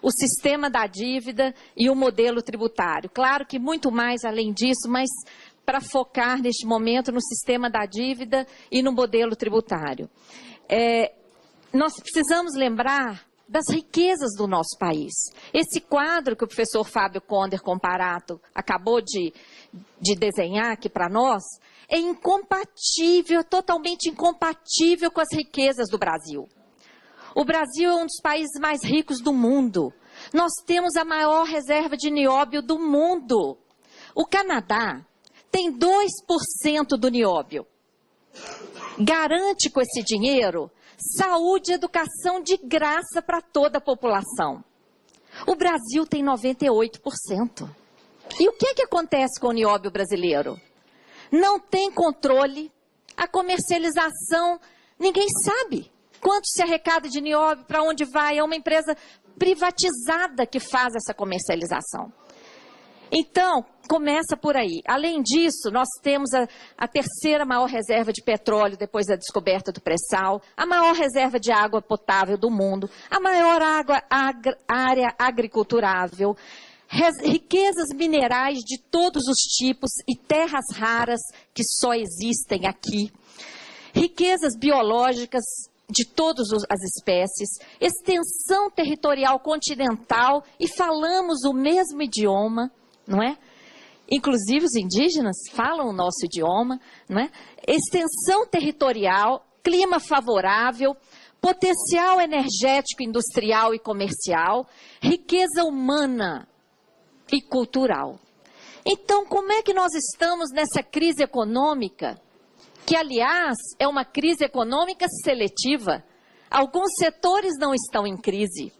o sistema da dívida e o modelo tributário. Claro que muito mais além disso, mas para focar neste momento no sistema da dívida e no modelo tributário. Nós precisamos lembrar das riquezas do nosso país. Esse quadro que o professor Fábio Conder Comparato acabou de desenhar aqui para nós, é incompatível, totalmente incompatível com as riquezas do Brasil. O Brasil é um dos países mais ricos do mundo. Nós temos a maior reserva de nióbio do mundo. O Canadá tem 2% do nióbio. Garante com esse dinheiro saúde e educação de graça para toda a população. O Brasil tem 98%. E o que acontece com o nióbio brasileiro? Não tem controle, a comercialização, ninguém sabe quanto se arrecada de nióbio, para onde vai, é uma empresa privatizada que faz essa comercialização. Então, começa por aí. Além disso, nós temos a terceira maior reserva de petróleo depois da descoberta do pré-sal, a maior reserva de água potável do mundo, a maior área agriculturável, riquezas minerais de todos os tipos e terras raras que só existem aqui, riquezas biológicas de todas as espécies, extensão territorial continental e falamos o mesmo idioma, não é? Inclusive os indígenas falam o nosso idioma, não é? Extensão territorial, clima favorável, potencial energético, industrial e comercial, riqueza humana e cultural. Então, como é que nós estamos nessa crise econômica, que, aliás, é uma crise econômica seletiva? Alguns setores não estão em crise.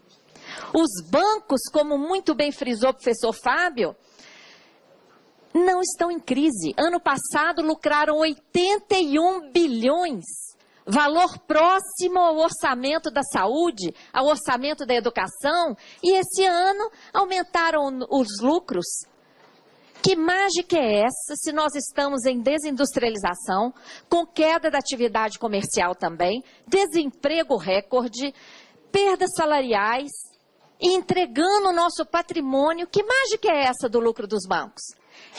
Os bancos, como muito bem frisou o professor Fábio, não estão em crise. Ano passado lucraram 81 bilhões, valor próximo ao orçamento da saúde, ao orçamento da educação, e esse ano aumentaram os lucros. Que mágica é essa se nós estamos em desindustrialização, com queda da atividade comercial também, desemprego recorde, perdas salariais e entregando o nosso patrimônio? Que mágica é essa do lucro dos bancos?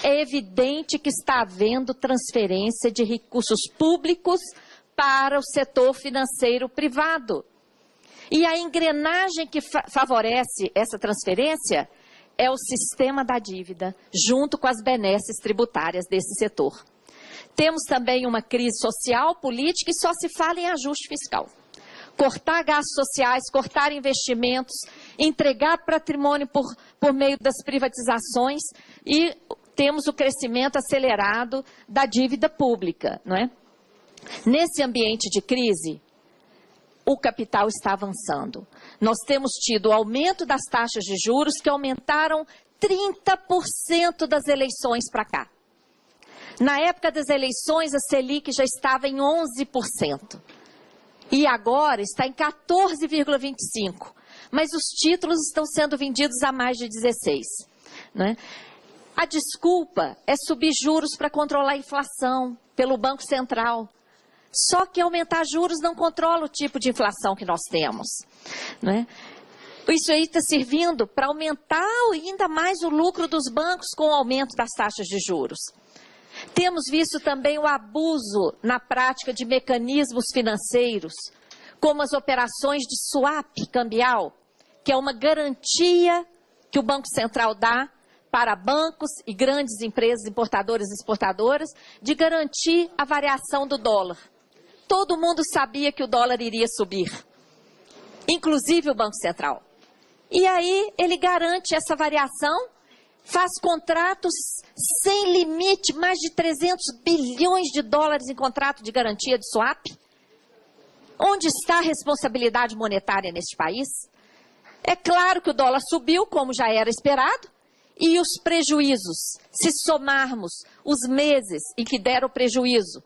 É evidente que está havendo transferência de recursos públicos para o setor financeiro privado. E a engrenagem que favorece essa transferência é o sistema da dívida, junto com as benesses tributárias desse setor. Temos também uma crise social, política e só se fala em ajuste fiscal. Cortar gastos sociais, cortar investimentos, entregar patrimônio por meio das privatizações e temos o crescimento acelerado da dívida pública, não é? Nesse ambiente de crise, o capital está avançando. Nós temos tido o aumento das taxas de juros que aumentaram 30% das eleições para cá. Na época das eleições, a Selic já estava em 11%. E agora está em 14,25%. Mas os títulos estão sendo vendidos a mais de 16%. Né? A desculpa é subir juros para controlar a inflação pelo Banco Central. Só que aumentar juros não controla o tipo de inflação que nós temos. Né? Isso aí está servindo para aumentar ainda mais o lucro dos bancos com o aumento das taxas de juros. Temos visto também o abuso na prática de mecanismos financeiros, como as operações de swap cambial, que é uma garantia que o Banco Central dá para bancos e grandes empresas importadoras e exportadoras, de garantir a variação do dólar. Todo mundo sabia que o dólar iria subir, inclusive o Banco Central. E aí ele garante essa variação, faz contratos sem limite, mais de 300 bilhões de dólares em contrato de garantia de swap. Onde está a responsabilidade monetária neste país? É claro que o dólar subiu, como já era esperado, e os prejuízos, se somarmos os meses em que deram prejuízo,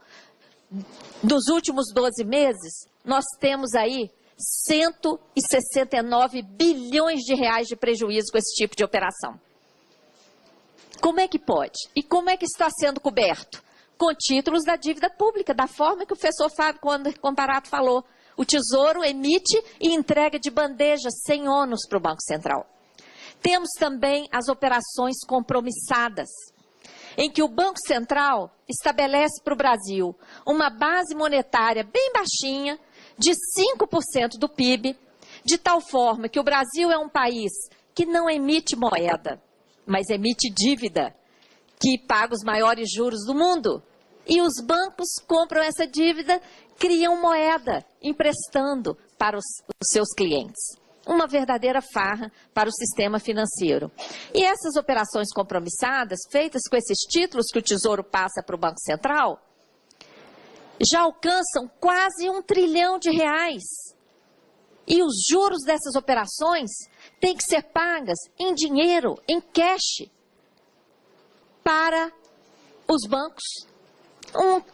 dos últimos 12 meses, nós temos aí 169 bilhões de reais de prejuízo com esse tipo de operação. Como é que pode? E como é que está sendo coberto? Com títulos da dívida pública, da forma que o professor Fábio Comparato falou. O Tesouro emite e entrega de bandeja sem ônus para o Banco Central. Temos também as operações compromissadas, em que o Banco Central estabelece para o Brasil uma base monetária bem baixinha, de 5% do PIB, de tal forma que o Brasil é um país que não emite moeda, mas emite dívida, que paga os maiores juros do mundo. E os bancos compram essa dívida, criam moeda, emprestando para os seus clientes. Uma verdadeira farra para o sistema financeiro. E essas operações compromissadas, feitas com esses títulos que o Tesouro passa para o Banco Central, já alcançam quase R$1 trilhão. E os juros dessas operações têm que ser pagas em dinheiro, em cash, para os bancos.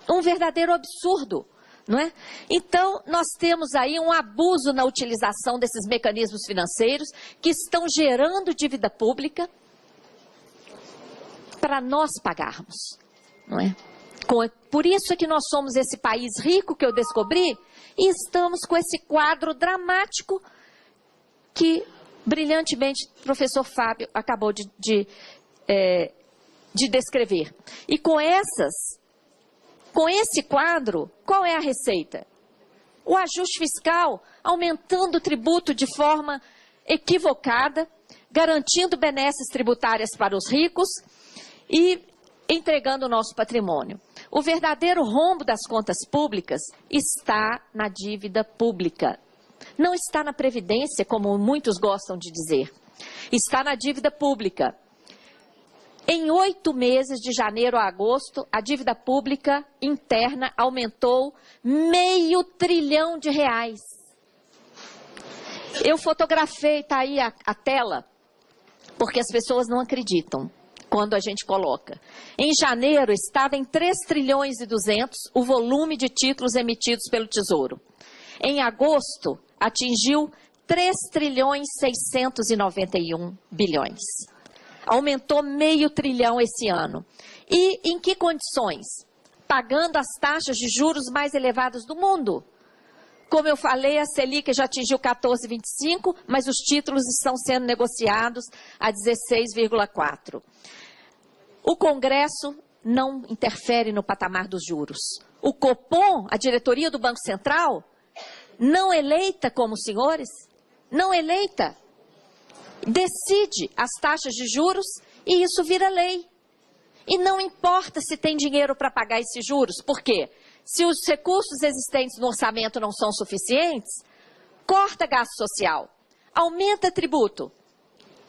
Um verdadeiro absurdo. Não é? Então, nós temos aí um abuso na utilização desses mecanismos financeiros que estão gerando dívida pública para nós pagarmos. Não é? Por isso é que nós somos esse país rico que eu descobri e estamos com esse quadro dramático que brilhantemente o professor Fábio acabou de descrever. E com esse quadro, qual é a receita? O ajuste fiscal, aumentando o tributo de forma equivocada, garantindo benesses tributárias para os ricos e entregando o nosso patrimônio. O verdadeiro rombo das contas públicas está na dívida pública. Não está na Previdência, como muitos gostam de dizer. Está na dívida pública. Em 8 meses, de janeiro a agosto, a dívida pública interna aumentou R$500 bilhão. Eu fotografei, está aí a tela, porque as pessoas não acreditam quando a gente coloca. Em janeiro, estava em 3,2 trilhões o volume de títulos emitidos pelo Tesouro. Em agosto, atingiu 3,691 trilhões. Aumentou R$500 bilhão esse ano. E em que condições? Pagando as taxas de juros mais elevadas do mundo. Como eu falei, a Selic já atingiu 14,25, mas os títulos estão sendo negociados a 16,4. O Congresso não interfere no patamar dos juros. O Copom, a diretoria do Banco Central, não eleita como os senhores, não eleita, decide as taxas de juros e isso vira lei. E não importa se tem dinheiro para pagar esses juros, por quê? Se os recursos existentes no orçamento não são suficientes, corta gasto social, aumenta tributo.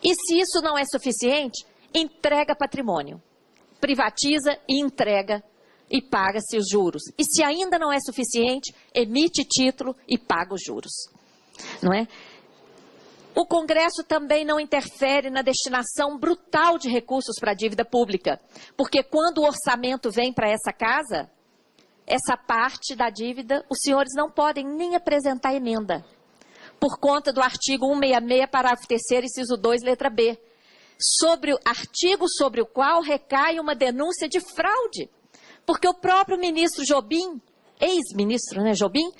E se isso não é suficiente, entrega patrimônio. Privatiza e entrega e paga-se os juros. E se ainda não é suficiente, emite título e paga os juros. Não é? O Congresso também não interfere na destinação brutal de recursos para a dívida pública, porque quando o orçamento vem para essa casa, essa parte da dívida, os senhores não podem nem apresentar emenda, por conta do artigo 166, parágrafo 3º, inciso 2, letra B, artigo sobre o qual recai uma denúncia de fraude, porque o próprio ministro Jobim, ex-ministro, né, Jobim,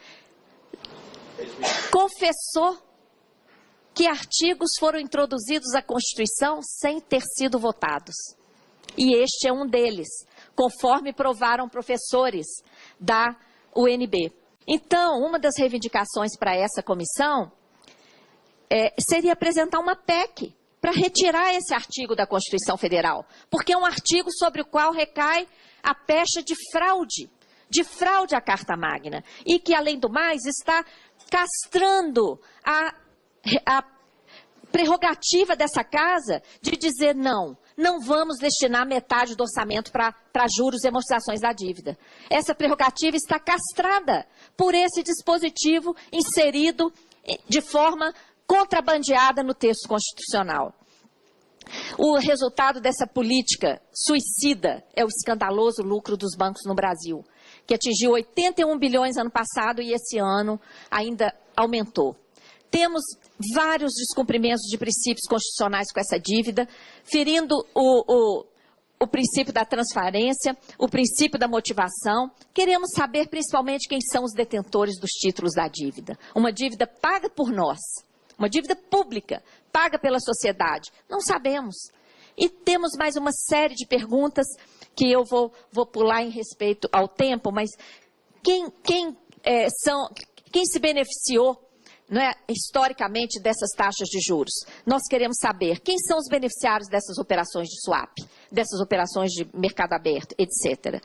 confessou que artigos foram introduzidos à Constituição sem ter sido votados. E este é um deles, conforme provaram professores da UNB. Então, uma das reivindicações para essa comissão seria apresentar uma PEC para retirar esse artigo da Constituição Federal, porque é um artigo sobre o qual recai a pecha de fraude à Carta Magna, e que, além do mais, está castrando a prerrogativa dessa casa de dizer não vamos destinar metade do orçamento para juros e amortizações da dívida. Essa prerrogativa está castrada por esse dispositivo inserido de forma contrabandeada no texto constitucional. O resultado dessa política suicida é o escandaloso lucro dos bancos no Brasil, que atingiu 81 bilhões ano passado e esse ano ainda aumentou. Temos vários descumprimentos de princípios constitucionais com essa dívida, ferindo o o princípio da transparência, o princípio da motivação. Queremos saber principalmente quem são os detentores dos títulos da dívida. Uma dívida paga por nós, uma dívida pública, paga pela sociedade. Não sabemos. E temos mais uma série de perguntas que eu vou pular em respeito ao tempo, mas quem se beneficiou, não é, historicamente dessas taxas de juros? Nós queremos saber quem são os beneficiários dessas operações de swap, dessas operações de mercado aberto, etc.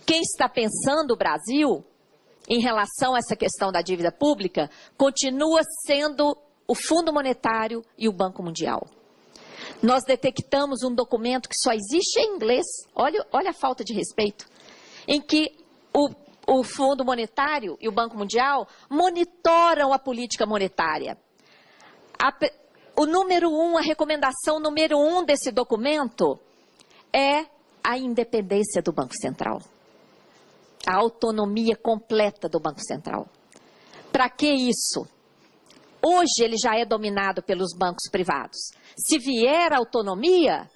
Quem está pensando o Brasil em relação a essa questão da dívida pública continua sendo o Fundo Monetário e o Banco Mundial. Nós detectamos um documento que só existe em inglês, olha a falta de respeito, em que o Fundo Monetário e o Banco Mundial monitoram a política monetária. A recomendação número 1 desse documento é a independência do Banco Central. A autonomia completa do Banco Central. Para que isso? Hoje ele já é dominado pelos bancos privados. Se vier a autonomia,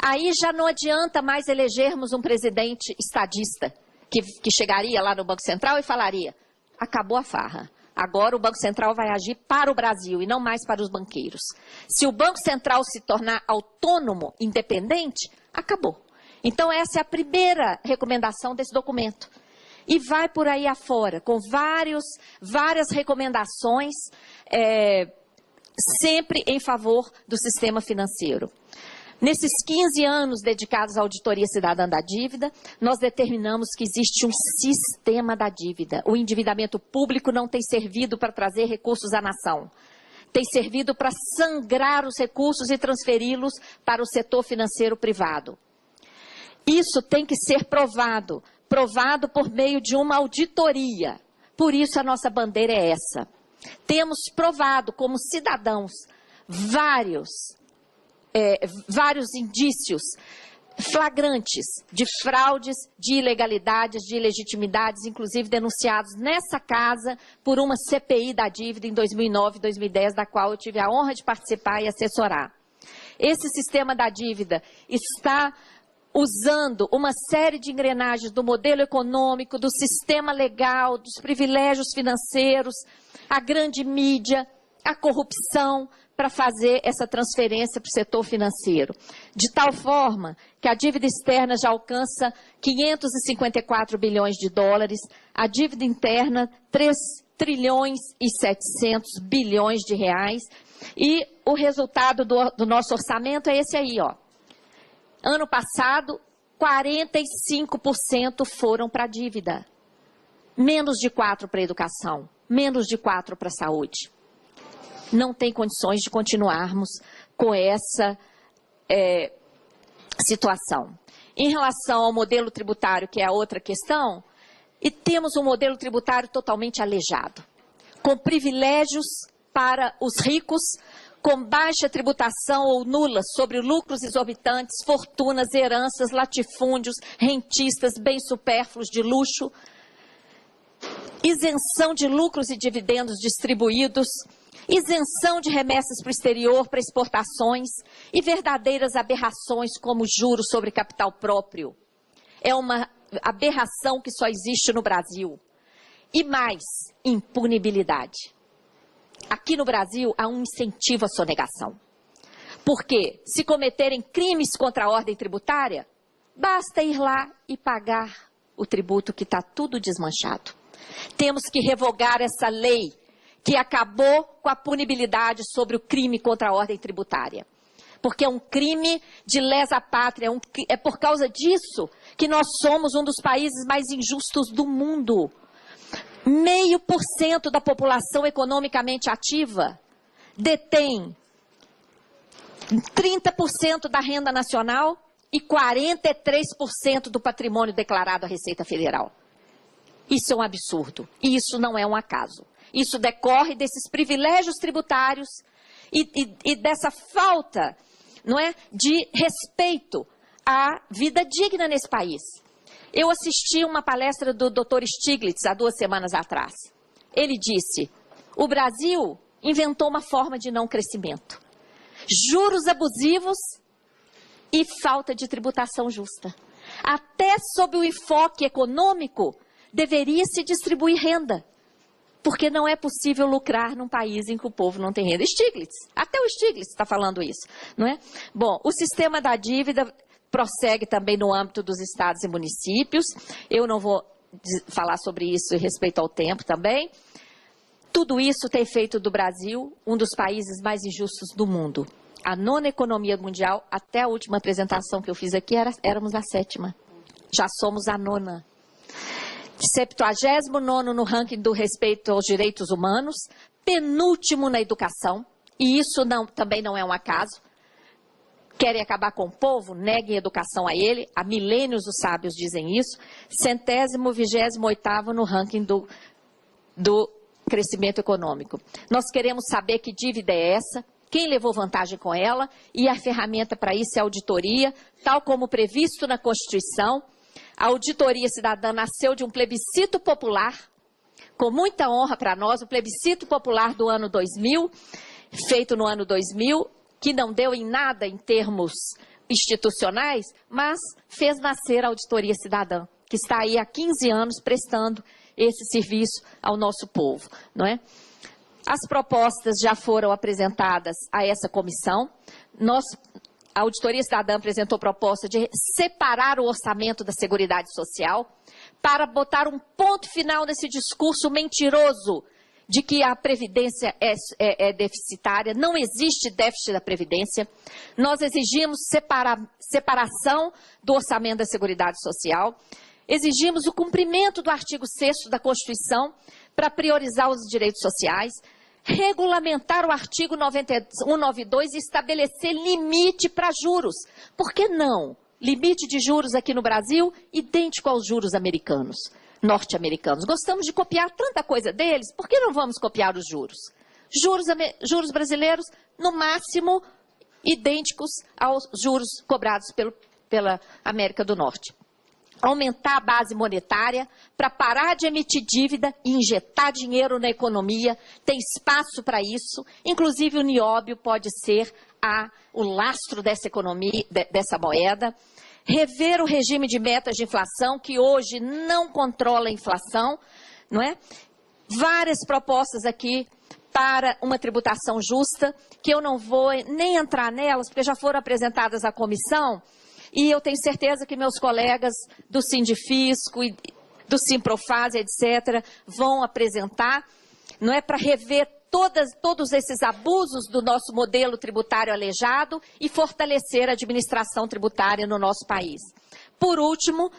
aí já não adianta mais elegermos um presidente estadista, que chegaria lá no Banco Central e falaria, acabou a farra, agora o Banco Central vai agir para o Brasil e não mais para os banqueiros. Se o Banco Central se tornar autônomo, independente, acabou. Então essa é a primeira recomendação desse documento. E vai por aí afora, com várias recomendações, sempre em favor do sistema financeiro. Nesses 15 anos dedicados à auditoria cidadã da dívida, nós determinamos que existe um sistema da dívida. O endividamento público não tem servido para trazer recursos à nação. Tem servido para sangrar os recursos e transferi-los para o setor financeiro privado. Isso tem que ser provado por meio de uma auditoria. Por isso a nossa bandeira é essa. Temos provado como cidadãos vários indícios flagrantes de fraudes, de ilegalidades, de ilegitimidades, inclusive denunciados nessa casa por uma CPI da dívida em 2009 e 2010, da qual eu tive a honra de participar e assessorar. Esse sistema da dívida está usando uma série de engrenagens do modelo econômico, do sistema legal, dos privilégios financeiros, a grande mídia, a corrupção, para fazer essa transferência para o setor financeiro. De tal forma que a dívida externa já alcança 554 bilhões de dólares, a dívida interna 3 trilhões e 700 bilhões de reais, e o resultado do nosso orçamento é esse aí, ó. Ano passado, 45% foram para a dívida, menos de 4% para a educação, menos de 4% para a saúde. Não tem condições de continuarmos com essa situação. Em relação ao modelo tributário, que é a outra questão, e temos um modelo tributário totalmente aleijado, com privilégios para os ricos, com baixa tributação ou nula sobre lucros exorbitantes, fortunas, heranças, latifúndios, rentistas, bens supérfluos de luxo, isenção de lucros e dividendos distribuídos, isenção de remessas para o exterior, para exportações e verdadeiras aberrações como juros sobre capital próprio. É uma aberração que só existe no Brasil. E mais, impunibilidade. Aqui no Brasil há um incentivo à sonegação. Porque se cometerem crimes contra a ordem tributária, basta ir lá e pagar o tributo que está tudo desmanchado. Temos que revogar essa lei que acabou com a punibilidade sobre o crime contra a ordem tributária. Porque é um crime de lesa pátria, é por causa disso que nós somos um dos países mais injustos do mundo. 0,5% da população economicamente ativa detém 30% da renda nacional e 43% do patrimônio declarado à Receita Federal. Isso é um absurdo e isso não é um acaso. Isso decorre desses privilégios tributários e dessa falta, não é, de respeito à vida digna nesse país. Eu assisti uma palestra do Dr. Stiglitz há 2 semanas atrás. Ele disse, o Brasil inventou uma forma de não crescimento. Juros abusivos e falta de tributação justa. Até sob o enfoque econômico, deveria se distribuir renda, porque não é possível lucrar num país em que o povo não tem renda. Stiglitz, até o Stiglitz está falando isso, não é? Bom, o sistema da dívida prossegue também no âmbito dos estados e municípios. Eu não vou falar sobre isso em respeito ao tempo também. Tudo isso tem feito do Brasil um dos países mais injustos do mundo. A 9ª economia mundial, até a última apresentação que eu fiz aqui, éramos a 7ª. Já somos a 9ª. 79º no ranking do respeito aos direitos humanos, penúltimo na educação, e isso também não é um acaso. Querem acabar com o povo? Neguem educação a ele. Há milênios os sábios dizem isso. 128º no ranking do crescimento econômico. Nós queremos saber que dívida é essa, quem levou vantagem com ela, e a ferramenta para isso é a auditoria, tal como previsto na Constituição. A auditoria cidadã nasceu de um plebiscito popular, com muita honra para nós, o plebiscito popular do ano 2000, feito no ano 2000, que não deu em nada em termos institucionais, mas fez nascer a auditoria cidadã, que está aí há 15 anos prestando esse serviço ao nosso povo, não é? As propostas já foram apresentadas a essa comissão. A Auditoria Cidadã apresentou proposta de separar o orçamento da Seguridade Social para botar um ponto final nesse discurso mentiroso de que a Previdência é deficitária. Não existe déficit da Previdência. Nós exigimos separação do orçamento da Seguridade Social. Exigimos o cumprimento do artigo 6º da Constituição para priorizar os direitos sociais, regulamentar o artigo 192 e estabelecer limite para juros. Por que não? Limite de juros aqui no Brasil idêntico aos juros americanos, norte-americanos. Gostamos de copiar tanta coisa deles, por que não vamos copiar os juros? Juros brasileiros, no máximo, idênticos aos juros cobrados pela América do Norte. Aumentar a base monetária para parar de emitir dívida e injetar dinheiro na economia. Tem espaço para isso. Inclusive o nióbio pode ser o lastro dessa economia, dessa moeda. Rever o regime de metas de inflação, que hoje não controla a inflação, não é? Várias propostas aqui para uma tributação justa, que eu não vou nem entrar nelas, porque já foram apresentadas à comissão. E eu tenho certeza que meus colegas do Sindifisco e do Simprofaz, etc., vão apresentar, não é, para rever todos esses abusos do nosso modelo tributário aleijado e fortalecer a administração tributária no nosso país. Por último,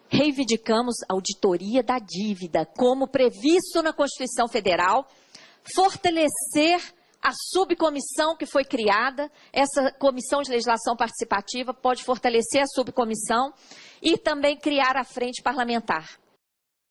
reivindicamos a auditoria da dívida, como previsto na Constituição Federal, fortalecer a subcomissão que foi criada. Essa comissão de legislação participativa pode fortalecer a subcomissão e também criar a frente parlamentar.